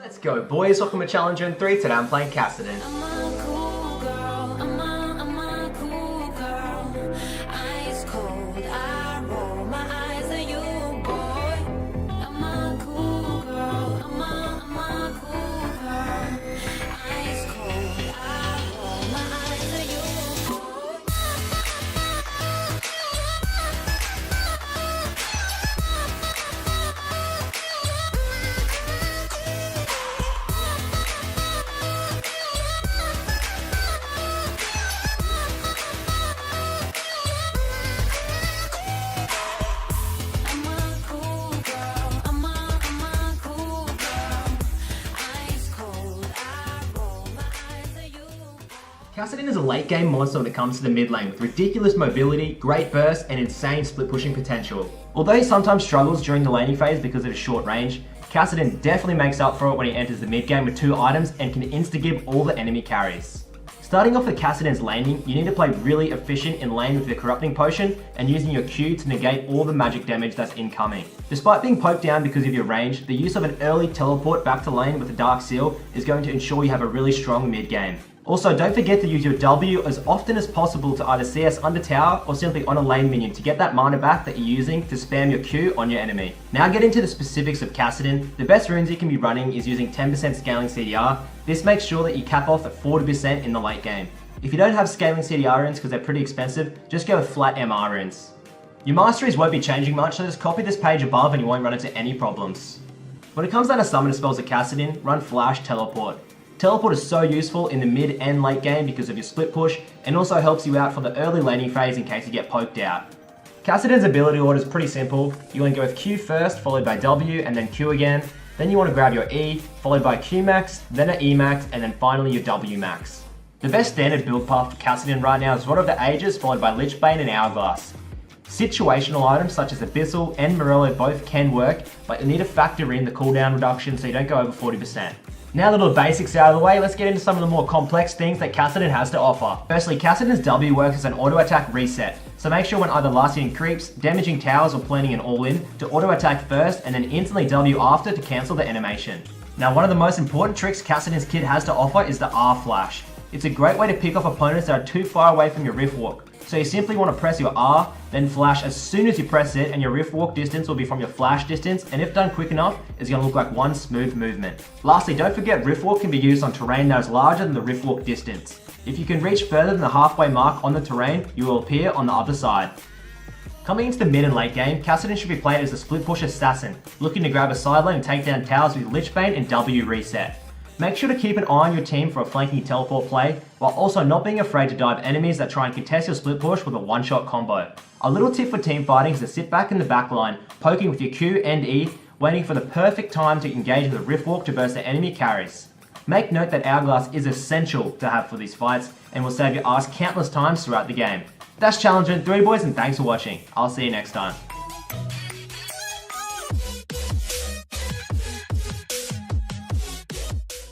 Let's go boys, welcome to Challenger in 3, today I'm playing Kassadin. Kassadin is a late game monster when it comes to the mid lane with ridiculous mobility, great burst, and insane split pushing potential. Although he sometimes struggles during the laning phase because of his short range, Kassadin definitely makes up for it when he enters the mid game with 2 items and can insta-give all the enemy carries. Starting off with Kassadin's laning, you need to play really efficient in lane with your corrupting potion and using your Q to negate all the magic damage that's incoming. Despite being poked down because of your range, the use of an early teleport back to lane with a Dark Seal is going to ensure you have a really strong mid game. Also, don't forget to use your W as often as possible to either CS under tower or simply on a lane minion to get that mana back that you're using to spam your Q on your enemy. Now get into the specifics of Kassadin. The best runes you can be running is using 10% scaling CDR. This makes sure that you cap off at 40% in the late game. If you don't have scaling CDR runes because they're pretty expensive, just go with flat MR runes. Your masteries won't be changing much, so just copy this page above and you won't run into any problems. When it comes down to summoner spells of Kassadin, run Flash Teleport. Teleport is so useful in the mid and late game because of your split push and also helps you out for the early laning phase in case you get poked out. Kassadin's ability order is pretty simple. You want to go with Q first, followed by W, and then Q again. Then you want to grab your E, followed by Q max, then an E max, and then finally your W max. The best standard build path for Kassadin right now is Rod of the Ages, followed by Lichbane and Hourglass. Situational items such as Abyssal and Morello both can work, but you need to factor in the cooldown reduction so you don't go over 40%. Now that all the basics out of the way, let's get into some of the more complex things that Kassadin has to offer. Firstly, Kassadin's W works as an auto attack reset, so make sure when either last hitting creeps, damaging towers, or planning an all-in, to auto attack first and then instantly W after to cancel the animation. Now one of the most important tricks Kassadin's kit has to offer is the R flash. It's a great way to pick off opponents that are too far away from your rift walk. So you simply want to press your R, then flash as soon as you press it, and your rift walk distance will be from your flash distance, and if done quick enough, it's going to look like one smooth movement. Lastly, don't forget rift walk can be used on terrain that is larger than the rift walk distance. If you can reach further than the halfway mark on the terrain, you will appear on the other side. Coming into the mid and late game, Kassadin should be played as a split push assassin, looking to grab a side lane and take down towers with Lichbane and W reset. Make sure to keep an eye on your team for a flanking teleport play, while also not being afraid to dive enemies that try and contest your split push with a one-shot combo. A little tip for team fighting is to sit back in the back line, poking with your Q and E, waiting for the perfect time to engage with a rift walk to burst the enemy carries. Make note that Hourglass is essential to have for these fights, and will save your ass countless times throughout the game. That's Challenger in 3 boys, and thanks for watching. I'll see you next time.